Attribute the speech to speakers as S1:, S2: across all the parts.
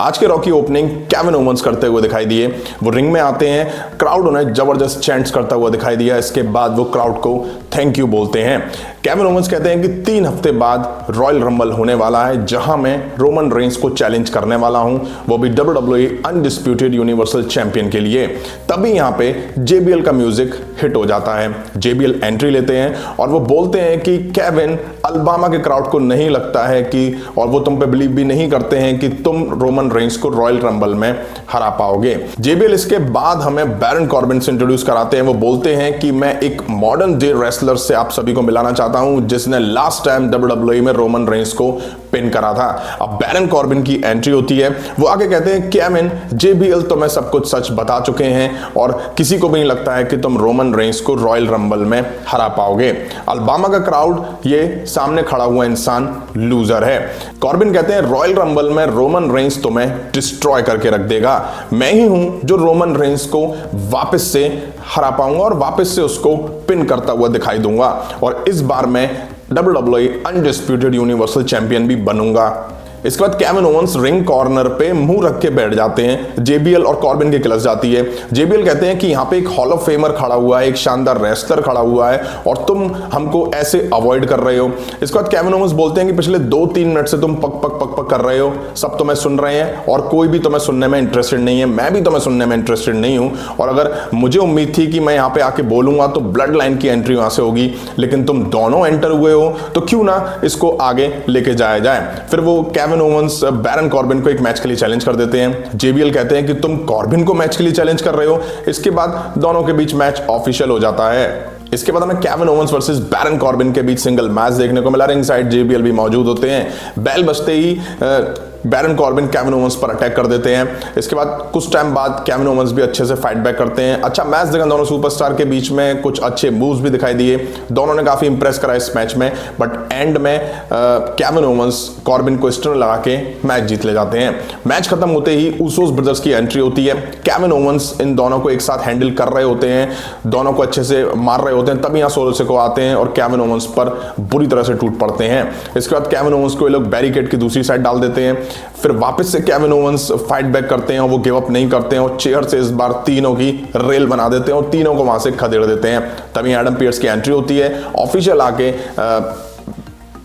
S1: आज के Rocky opening Kevin Owens करते हुए दिखाई दिए। वो रिंग में आते हैं, क्राउड उन्हें जबरदस्त चैंट्स करता हुआ दिखाई दिया। इसके बाद वो क्राउड को थैंक यू बोलते हैं। केविन ओवेंस कहते हैं कि 3 हफ्ते बाद रॉयल रंबल होने वाला है, जहां मैं रोमन रेंस को चैलेंज करने वाला हूं, वो भी WWE अनडिस्प्यूटेड यूनिवर्सल चैंपियन के लिए। तभी यहां पे JBL का म्यूजिक हिट हो जाता है। JBL एंट्री लेते हैं और वो बोलते हैं कि केविन, अलबामा के क्राउड को नहीं लगता है कि, और वो तुम पे बिलीव भी नहीं करते हैं कि तुम रोमन रेंस को रॉयल रंबल में हरा पाओगे। JBL इसके बाद हमें बैरन कॉर्बिन से इंट्रोड्यूस कराते हैं। वो बोलते हैं कि मैं एक मॉडर्न डे रेसलर से आप सभी को मिलाना चाहता हूं, जिसने लास्ट टाइम WWE में रोमन रेंस को पिन करा था। अब बैरन कॉर्बिन की एंट्री होती है। वो आगे कहते हैं, केविन, JBL तो मैं सब कुछ सच बता चुके हैं और किसी को भी नहीं लगता है कि तुम रोमन रेंस को रॉयल रंबल में हरा पाओगे। अलबामा का क्राउड, ये सामने खड़ा हुआ इंसान लूजर है। कॉर्बिन कहते हैं, रॉयल रंबल में रोमन रेंस तुम्हें डिस्ट्रॉय करके रख देगा। मैं ही हूं जो रोमन रेंस को वापस से हरा पाऊंगा और वापस से उसको पिन करता हुआ दिखाई दूंगा, और इस बार मैं WWE अनडिस्प्यूटेड यूनिवर्सल चैंपियन भी बनूंगा। इसके बाद केविन ओवेंस रिंग कॉर्नर पे मुंह रख के बैठ जाते हैं। JBL और कॉर्बिन की क्लच जाती है। JBL कहते हैं कि यहाँ पे एक हॉल ऑफ फेमर खड़ा हुआ है, एक शानदार रेसलर खड़ा हुआ है, और तुम हमको ऐसे अवॉइड कर रहे हो। इसके बाद केविन ओवेंस बोलते हैं कि पिछले 2-3 मिनट से तुम पक पक पक पक कर रहे हो, सब तुम्हें सुन रहे हैं और कोई भी तुम्हें सुनने में इंटरेस्टेड नहीं है। मैं भी तुम्हें सुनने में इंटरेस्टेड नहीं हूं, और अगर मुझे उम्मीद थी कि मैं यहाँ पे आके बोलूंगा तो ब्लड लाइन की एंट्री वहां से होगी, लेकिन तुम दोनों एंटर हुए हो, तो क्यों ना इसको आगे लेके जाया जाए। फिर वो केविन ओवेंस बैरन कॉर्बिन को एक मैच के लिए चैलेंज कर देते हैं। JBL कहते हैं कि तुम कॉर्बिन को मैच के लिए चैलेंज कर रहे हो। इसके बाद दोनों के बीच मैच ऑफिशियल हो जाता है। इसके बाद हमें Kevin Owens versus Baron Corbin के बीच सिंगल मैच देखने को मिला। रिंग साइड JBL भी मौजूद होते हैं। बेल बजते ही बैरन कॉर्बिन केविन ओवेंस पर अटैक कर देते हैं। इसके बाद कुछ टाइम बाद केविन ओवेंस भी अच्छे से फाइट बैक करते हैं। अच्छा मैच देखा दोनों सुपरस्टार के बीच में, कुछ अच्छे मूव्स भी दिखाई दिए। दोनों ने काफी इंप्रेस करा इस मैच में, बट एंड में केविन ओवेंस कॉर्बिन को स्टन लगा के मैच जीत ले जाते हैं। मैच खत्म होते ही उसोस ब्रदर्स की एंट्री होती है। केविन ओवेंस इन दोनों को एक साथ हैंडल कर रहे होते हैं, दोनों को अच्छे से मार रहे होते हैं। तभी यहाँ सोलो सिकोआ आते हैं और केविन ओवेंस पर बुरी तरह से टूट पड़ते हैं। इसके बाद केविन ओवेंस को ये लोग बैरिकेड की दूसरी साइड डाल देते हैं। फिर वापस से केविन ओवेंस फाइट बैक करते हैं और वो गिव अप नहीं करते हैं और चेयर से इस बार तीनों की रेल बना देते हैं और तीनों को वहां से खदेड़ देते हैं। तभी एडम पियर्स की एंट्री होती है। ऑफिशियल आके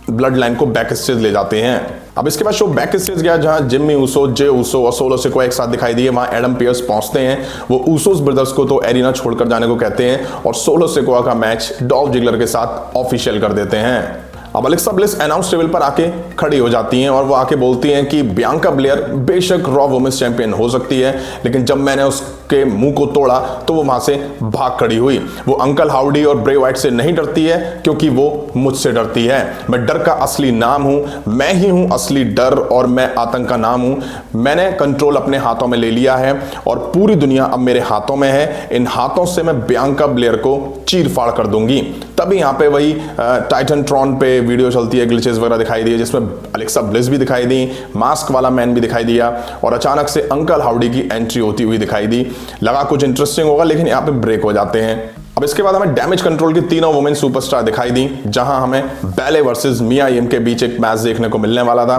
S1: ब्लड लाइन को बैक स्टेज ले जाते हैं। अब इसके बाद शो बैक स्टेज गया, जहां जिम्मी ऊसो, जे ऊसो और सोलो सिकोआ एक साथ दिखाई दिए। वहां एडम पियर्स पहुंचते हैं। वो ऊसोस ब्रदर्स को तो एरिना छोड़कर जाने को कहते हैं और सोलो सिकोआ का मैच डॉल्फ जिगलर के साथ ऑफिशियल कर देते हैं। अब अलेक्सा ब्लिस अनाउंस टेबल पर आके खड़ी हो जाती हैं और वो आके बोलती हैं कि बियांका ब्लेयर बेशक रॉ वुमेन्स चैंपियन हो सकती है, लेकिन जब मैंने उसके मुंह को तोड़ा तो वो वहां से भाग खड़ी हुई। वो अंकल हाउडी और ब्रे वाइट से नहीं डरती है, क्योंकि वो मुझसे डरती है। मैं डर का असली नाम हूं, मैं ही हूं असली डर, और मैं आतंक का नाम हूं। मैंने कंट्रोल अपने हाथों में ले लिया है और पूरी दुनिया अब मेरे हाथों में है। इन हाथों से मैं बियांका ब्लेयर को चीर फाड़ कर दूंगी। तभी यहाँ पे वही टाइटन ट्रॉन पे वीडियो चलती है, ग्लिचेस वगैरह दिखाई दिए, जिसमें अलेक्सा ब्लिस भी दिखाई दी, मास्क वाला मैन भी दिखाई दिया, और अचानक से अंकल हाउडी की एंट्री होती हुई दिखाई दी। लगा कुछ इंटरेस्टिंग होगा, लेकिन यहाँ पे ब्रेक हो जाते हैं। अब इसके बाद हमें डैमेज कंट्रोल की तीनों वुमेन सुपरस्टार दिखाई दी, जहां हमें बैले वर्सेस मिया यिम के बीच एक मैच देखने को मिलने वाला था।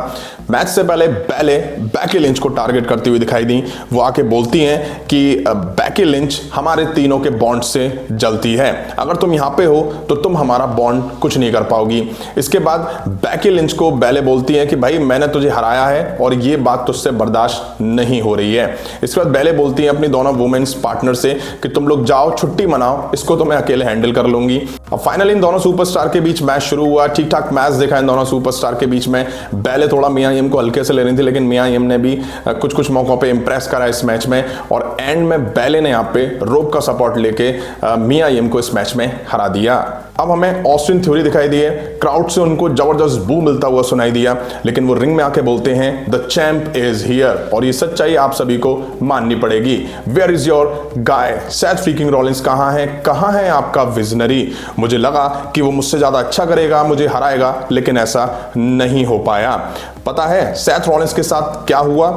S1: मैच से पहले बैले बैकी लिंच को टारगेट करती हुई दिखाई दी। वो आके बोलती हैं कि बैकी लिंच हमारे तीनों के बॉन्ड से जलती है, अगर तुम यहाँ पे हो तो तुम हमारा बॉन्ड कुछ नहीं कर पाओगी। इसके बाद बैकी लिंच को बैले बोलती है कि भाई मैंने तुझे हराया है और ये बात तुझसे बर्दाश्त नहीं हो रही है। इसके बाद बैले बोलती है अपनी दोनों वुमेन्स पार्टनर से कि तुम लोग जाओ, छुट्टी मनाओ, इसको तो मैं अकेले हैंडल कर लूंगी। अब फाइनली इन दोनों सुपरस्टार के बीच मैच शुरू हुआ। ठीक ठाक मैच देखा इन दोनों सुपरस्टार के बीच में। बैले थोड़ा मिया यिम को हल्के से ले रही थी, लेकिन मिया यिम ने भी कुछ कुछ मौकों पे इंप्रेस करा इस मैच में, और एंड में बैले ने यहाँ पे रोप का सपोर्ट लेके मिया यिम को इस मैच में हरा दिया। अब हमें ऑस्टिन थ्योरी दिखाई दिए। क्राउड से उनको जबरदस्त बू मिलता हुआ सुनाई दिया, लेकिन वो रिंग में आके बोलते हैं द चैंप इज हियर, और ये सच्चाई आप सभी को माननी पड़ेगी। Where is your guy Seth freaking Rollins, कहां है आपका विजनरी। मुझे लगा कि वो मुझसे ज्यादा अच्छा करेगा, मुझे हराएगा, लेकिन ऐसा नहीं हो पाया। पता है सेथ रॉलिंस के साथ क्या हुआ?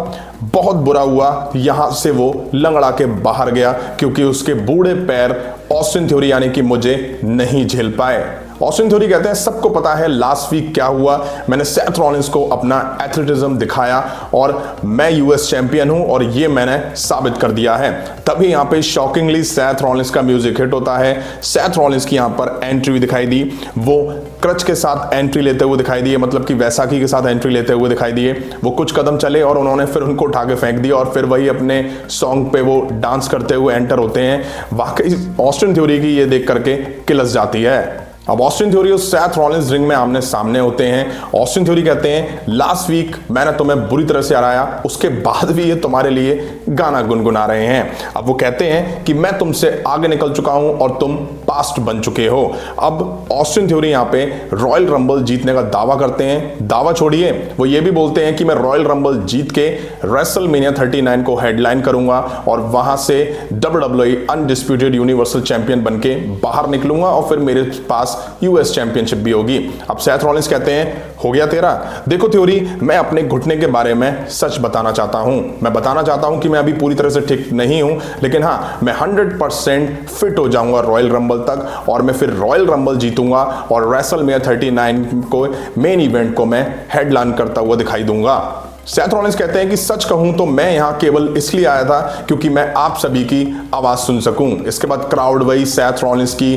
S1: बहुत बुरा हुआ। यहां से वो लंगड़ा के बाहर गया, क्योंकि उसके बूढ़े पैर ऑस्टिन थ्योरी यानी कि मुझे नहीं झेल पाए। ऑस्टिन थ्योरी कहते हैं सबको पता है लास्ट वीक क्या हुआ, मैंने सेथ रॉलिंस को अपना एथलेटिज्म दिखाया और मैं यूएस चैंपियन हूं और ये मैंने साबित कर दिया है। तभी यहां पे शॉकिंगली सेथ रॉलिंस का म्यूजिक हिट होता है। सेथ रॉलिंस की यहां पर एंट्री दिखाई दी, वो क्रच के साथ एंट्री लेते हुए दिखाई दिए, मतलब कि वैसाखी के साथ एंट्री लेते हुए दिखाई दिए। वो कुछ कदम चले और उन्होंने फिर उनको उठा के फेंक दिया और फिर वही अपने सॉन्ग पे वो डांस करते हुए एंटर होते हैं। वाकई ऑस्टिन थ्योरी की ये देख करके किलस जाती है। अब ऑस्टिन थ्योरी और सेथ रॉलिंस रिंग में आमने सामने होते हैं। ऑस्टिन थ्योरी कहते हैं लास्ट वीक मैंने तुम्हें बुरी तरह से हराया, उसके बाद भी ये तुम्हारे लिए गाना गुनगुना रहे हैं। अब वो कहते हैं कि मैं तुमसे आगे निकल चुका हूं और तुम पास्ट बन चुके हो। अब ऑस्टिन थ्योरी यहां पे रॉयल रंबल जीतने का दावा करते हैं। दावा छोड़िए, वो ये भी बोलते हैं कि मैं रॉयल रंबल जीत के रेसलमेनिया 39 को हेडलाइन करूंगा और वहां से WWE अनडिस्प्यूटेड यूनिवर्सल चैंपियन बनके बाहर निकलूंगा और फिर मेरे पास यूएस चैंपियनशिप भी होगी। अब सेथ रॉलिंस कहते हैं हो गया तेरा। देखो थ्योरी, मैं अपने घुटने के बारे में सच बताना चाहता हूं। मैं बताना चाहता हूं कि मैं अभी पूरी तरह से ठीक नहीं हूं, लेकिन हां, मैं 100% फिट हो जाऊंगा रॉयल रंबल तक और मैं फिर रॉयल रंबल जीतूंगा और रेसलमेनिया 39 को मेन इवेंट को मैं हेडलाइन करता हुआ दिखाई दूंगा। सेथ रॉलिंस कहते हैं कि सच कहूं तो मैं यहां केवल इसलिए आया था क्योंकि मैं आप सभी की आवाज सुन सकूं। इसके बाद क्राउड वही सेथ रॉलिंस की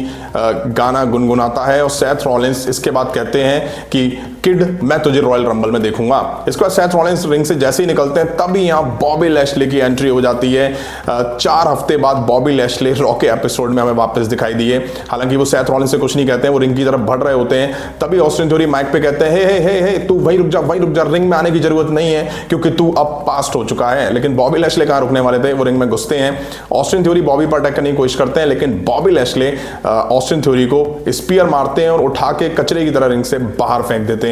S1: गाना गुनगुनाता है और सेथ रॉलिंस इसके बाद कहते हैं कि किड, मैं तुझे रॉयल रंबल में देखूंगा। इसके बाद सेथ रॉलिंस रिंग से जैसे ही निकलते हैं तभी यहां बॉबी लैशले की एंट्री हो जाती है। 4 हफ्ते बाद बॉबी लैशले रॉ के एपिसोड में हमें वापस दिखाई दिए। हालांकि वो सेथ रॉलिंस से कुछ नहीं कहते हैं, वो रिंग की तरफ बढ़ रहे होते हैं। तभी ऑस्टिन थ्योरी माइक पे कहते हैं हे हे हे तू वहीं रुक जा, रिंग में आने की जरूरत नहीं है क्योंकि तू अब पास्ट हो चुका है। लेकिन बॉबी लैशले कहां रुकने वाले थे, वो रिंग में घुसते हैं। ऑस्टिन थ्योरी बॉबी पर अटैक करने की कोशिश करते हैं, लेकिन बॉबी लैशले ऑस्टिन थ्योरी को स्पीयर मारते हैं और उठा के कचरे की तरह रिंग से बाहर फेंक देते हैं।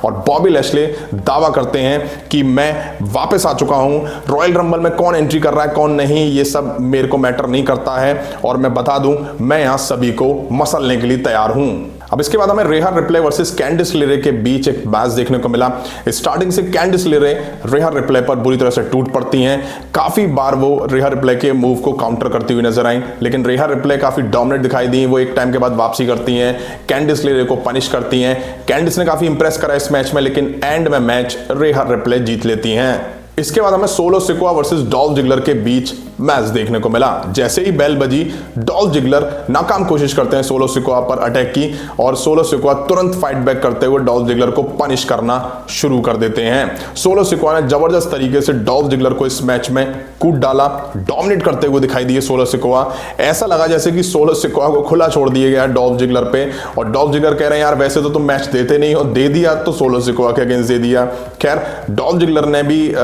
S1: और बॉबी लैशले दावा करते हैं कि मैं वापस आ चुका हूं। रॉयल रंबल में कौन एंट्री कर रहा है कौन नहीं, ये सब मेरे को मैटर नहीं करता है और मैं बता दूं, मैं यहां सभी को मसलने के लिए तैयार हूं। अब इसके बाद हमें रेहा रिप्ले वर्सेस कैंडिस लेरे के बीच एक मैच देखने को मिला। स्टार्टिंग से कैंडिस लेरे रेहा रिप्ले पर बुरी तरह से टूट पड़ती हैं। काफी बार वो रेहा रिप्ले के मूव को काउंटर करती हुई नजर आई, लेकिन रेहा रिप्ले काफी डोमिनेट दिखाई दी। वो एक टाइम के बाद वापसी करती हैं, कैंडिस लेरे को पनिश करती हैं। कैंडिस ने काफी इंप्रेस करा इस मैच में, लेकिन एंड में मैच रेहा रिप्ले जीत लेती हैं। इसके बाद हमें Solo Sikoa versus Dolph Ziggler के बीच मैच देखने को मिला। जैसे ही बेल बजी, डॉल्फ जिगलर नाकाम कोशिश करते हैं सोलो सिकोआ पर अटैक की और सोलो सिकोआ तुरंत फाइट बैक करते हुए डॉल्फ जिगलर को पनिश करना शुरू कर देते हैं। सोलो सिकोआ ने जबरदस्त तरीके से डॉल्फ जिगलर को इस मैच में कूद डाला, डोमिनेट करते हुए दिखाई दिए सोलो सिकोआ। ऐसा लगा जैसे कि सोलो सिकोआ को खुला छोड़ दिया गया डॉल्फ जिगलर पे और डॉल्फ जिगलर कह रहे हैं यार वैसे तो तुम मैच देते नहीं हो, दे दिया तो सोलो सिकोआ के अगेंस्ट दे दिया। खैर डॉल्फ जिगलर ने भी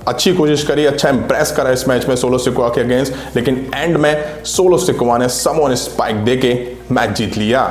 S1: अच्छी कोशिश करी, अच्छा इंप्रेस करा इस मैच में सोलो सिकोआ के अगेंस्ट, लेकिन एंड में सोलो सिकोआ ने समवन स्पाइक देके मैच जीत लिया।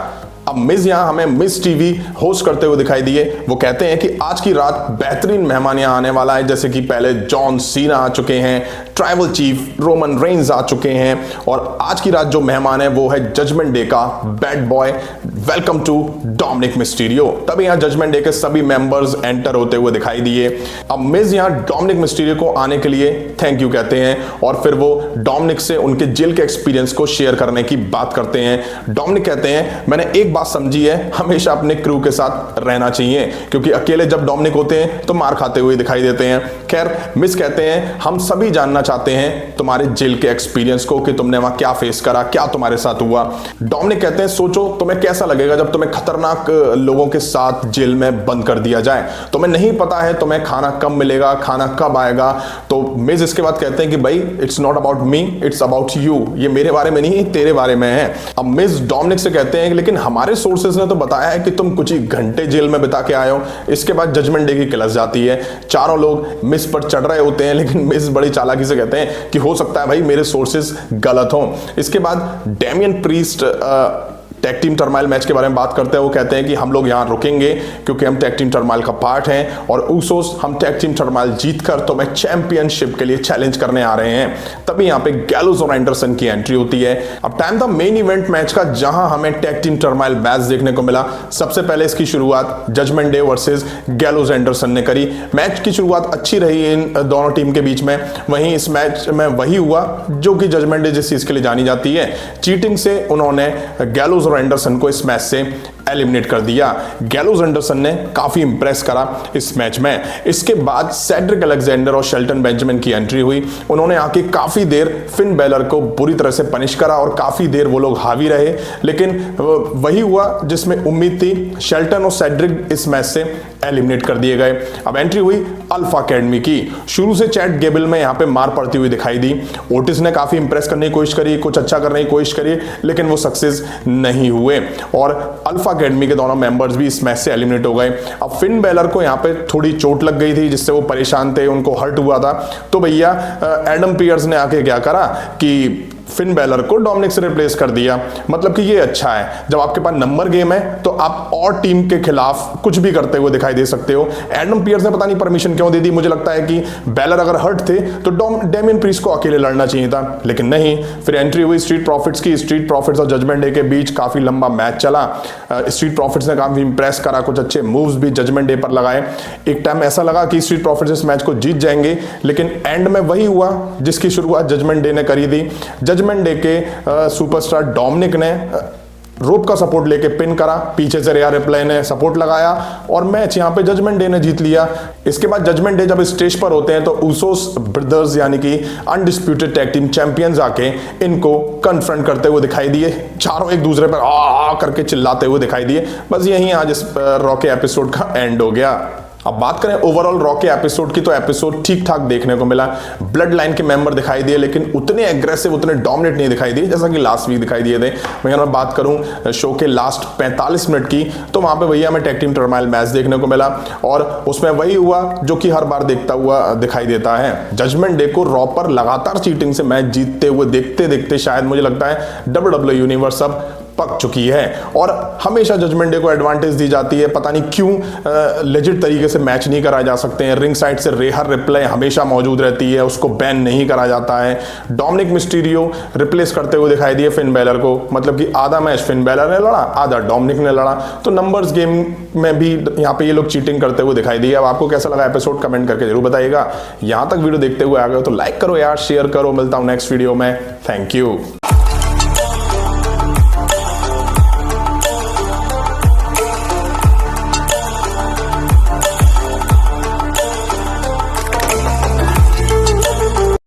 S1: अब मिज यहां हमें मिज टीवी होस्ट करते हुए दिखाई दिए। वो कहते हैं कि आज की रात बेहतरीन मेहमान यहां आने वाला है, जैसे कि पहले जॉन सीना आ चुके हैं, ट्राइबल चीफ रोमन रेंज आ चुके हैं और आज की रात जो मेहमान है वो है जजमेंट डे का bad boy. Welcome to Dominik Mysterio. तभी यहां जजमेंट डे के सभी मेंबर्स एंटर होते हुए दिखाई दिए। अब मिज यहां डोमिनिक मिस्टीरियो को आने के लिए थैंक यू कहते हैं और फिर वो डोमिनिक से उनके जेल के एक्सपीरियंस को शेयर करने की बात करते हैं। डोमिनिक कहते हैं मैंने एक बात समझी है, हमेशा अपने क्रू के साथ रहना चाहिए क्योंकि अकेले जब डोमिनिक होते हैं तो मार खाते हुए दिखाई देते हैं। खैर मिस कहते हैं हम सभी जानना चाहते हैं तुम्हारे जेल के एक्सपीरियंस को कि तुमने वहां क्या फेस करा, क्या तुम्हारे साथ हुआ। डोमिनिक कहते हैं सोचो तुम्हें कैसा लगेगा जब तुम्हें खतरनाक लोगों के साथ जेल में बंद कर दिया जाए, तुम्हें नहीं पता है तुम्हें खाना कब मिलेगा, खाना कब आएगा। तो मिस इसके बाद कहते हैं कि भाई it's not about me, it's about you, ये मेरे बारे में नहीं तेरे बारे में है। अब मिस डोमिनिक से कहते हैं लेकिन हमारे सोर्सेज ने तो बताया है कि तुम कुछ ही घंटे जेल में बिता के आए हो। इसके बाद जजमेंट डे की क्लास जाती है, चारों लोग मिस पर चढ़ रहे होते हैं, लेकिन मिस बड़ी चालाकी से कहते हैं कि हो सकता है भाई मेरे सोर्सेज गलत हों। इसके बाद डेमियन प्रीस्ट टैग टीम टर्माइल मैच के बारे में बात करते हैं। वो कहते हैं कि हम लोग यहाँ रुकेंगे क्योंकि हम टैग टीम टर्माइल का पार्ट हैं और ऊसोस हम टैग टीम टर्माइल जीतकर तो मैं चैंपियनशिप के लिए चैलेंज करने आ रहे हैं। तभी यहाँ पे गैलोस और एंडरसन की एंट्री होती है। अब टाइम था मेन इवेंट मैच का, जहां हमें टैग टीम टर्माइल मैच देखने को मिला। सबसे पहले इसकी शुरुआत Judgment Day versus Gallows Anderson ने करी। मैच की शुरुआत अच्छी रही इन दोनों टीम के बीच में। वहीं इस मैच में वही हुआ जो कि जजमेंट डे जिस चीज के लिए जानी जाती है, चीटिंग से उन्होंने गैलोस एंडरसन को इस मैच से एलिमिनेट कर दिया। गैलोस एंडरसन ने काफी इंप्रेस करा इस मैच में। इसके बाद सेड्रिक अलेक्जेंडर और शेल्टन बेंजामिन की एंट्री हुई। उन्होंने आके काफी देर फिन बैलर को बुरी तरह से पनिश करा और काफी देर वो लोग हावी रहे, लेकिन वही हुआ जिसमें उम्मीद थी। शेल्टन और सेड्रिक इस मैच से एलिमिनेट कर दिए गए। अब एंट्री हुई अल्फा एकेडमी की। शुरू से चैट गेबल में यहां पे मार पड़ती हुई दिखाई दी। ओटिस ने काफी इंप्रेस करने की कोशिश करी, कुछ अच्छा करने की कोशिश करी, लेकिन वो सक्सेस नहीं हुए और अल्फा एकेडमी के दोनों मेंबर्स भी इस मैच से एलिमिनेट हो गए। अब फिन बैलर को यहां पे थोड़ी चोट लग गई थी जिससे वो परेशान थे, उनको हर्ट हुआ था। तो भैया एडम पियर्स ने आके क्या करा कि फिन बैलर को डोमिनिक से रिप्लेस कर दिया। मतलब कि ये अच्छा है, जब आपके पास नंबर गेम है तो आप और टीम के खिलाफ कुछ भी करते हुए दिखाई दे सकते हो। एडम पियर्स ने पता नहीं परमिशन क्यों दे दी। मुझे लगता है कि बैलर अगर हर्ट थे तो डेमियन प्रीस्ट को अकेले लड़ना चाहिए था, लेकिन नहीं। फिर एंट्री हुई स्ट्रीट प्रॉफिट्स की। स्ट्रीट प्रॉफिट्स और जजमेंट डे के बीच काफी लंबा मैच चला। स्ट्रीट प्रॉफिट्स ने काफी इंप्रेस करा, कुछ अच्छे मूव्स भी जजमेंट डे पर लगाए। एक टाइम ऐसा लगा कि स्ट्रीट प्रॉफिट्स इस मैच को जीत जाएंगे, लेकिन एंड में वही हुआ जिसकी शुरुआत जजमेंट डे ने करी थी। जजमेंट डे के सुपरस्टार डोमिनिक ने रोप का सपोर्ट लेके पिन करा, पीछे से रिया रिप्लाई ने सपोर्ट लगाया और मैच यहां पे जजमेंट डे ने जीत लिया। इसके बाद जजमेंट डे जब स्टेज पर होते हैं तो उसोस ब्रदर्स यानी कि अनडिस्प्यूटेड टैग टीम चैंपियंस आके इनको कन्फ्रंट करते हुए दिखाई दिए। चारों एक दूसरे पर आ करके चिल्लाते हुए दिखाई दिए। बस यही आज इस रॉ के एपिसोड का एंड हो गया। अब बात करें ओवरऑल रॉ के एपिसोड की, तो एपिसोड ठीक ठाक देखने को मिला। ब्लड लाइन के मेंबर दिखाई दिए, लेकिन उतने एग्रेसिव, उतने डोमिनेट नहीं दिखाई दिए जैसा कि लास्ट वीक दिखाई दिए थे। मैं बात करूं शो के लास्ट 45 मिनट की, तो वहां पे भैया हमें टैग टीम टर्माइल मैच देखने को मिला और उसमें वही हुआ जो कि हर बार देखता हुआ दिखाई देता है। जजमेंट डे को रॉ पर लगातार चीटिंग से मैच जीतते हुए देखते देखते शायद मुझे लगता है WWE यूनिवर्स अब पक चुकी है और हमेशा जजमेंट डे को एडवांटेज दी जाती है। पता नहीं क्यों लेजिट तरीके से मैच नहीं कराए जा सकते हैं। रिंग साइड से रेहर रिप्लाई हमेशा मौजूद रहती है, उसको बैन नहीं करा जाता है। डोमिनिक मिस्टीरियो रिप्लेस करते हुए दिखाई दिए फिन बैलर को, मतलब कि आधा मैच फिन बैलर ने लड़ा, आधा डोमिनिक ने लड़ा। तो नंबर्स गेम में भी यहाँ पे ये लोग चीटिंग करते हुए दिखाई दिए। अब आपको कैसा लगा एपिसोड कमेंट करके जरूर बताइएगा। यहाँ तक वीडियो देखते हुए आ गए तो लाइक करो यार, शेयर करो। मिलता हूँ नेक्स्ट वीडियो में। Thank you.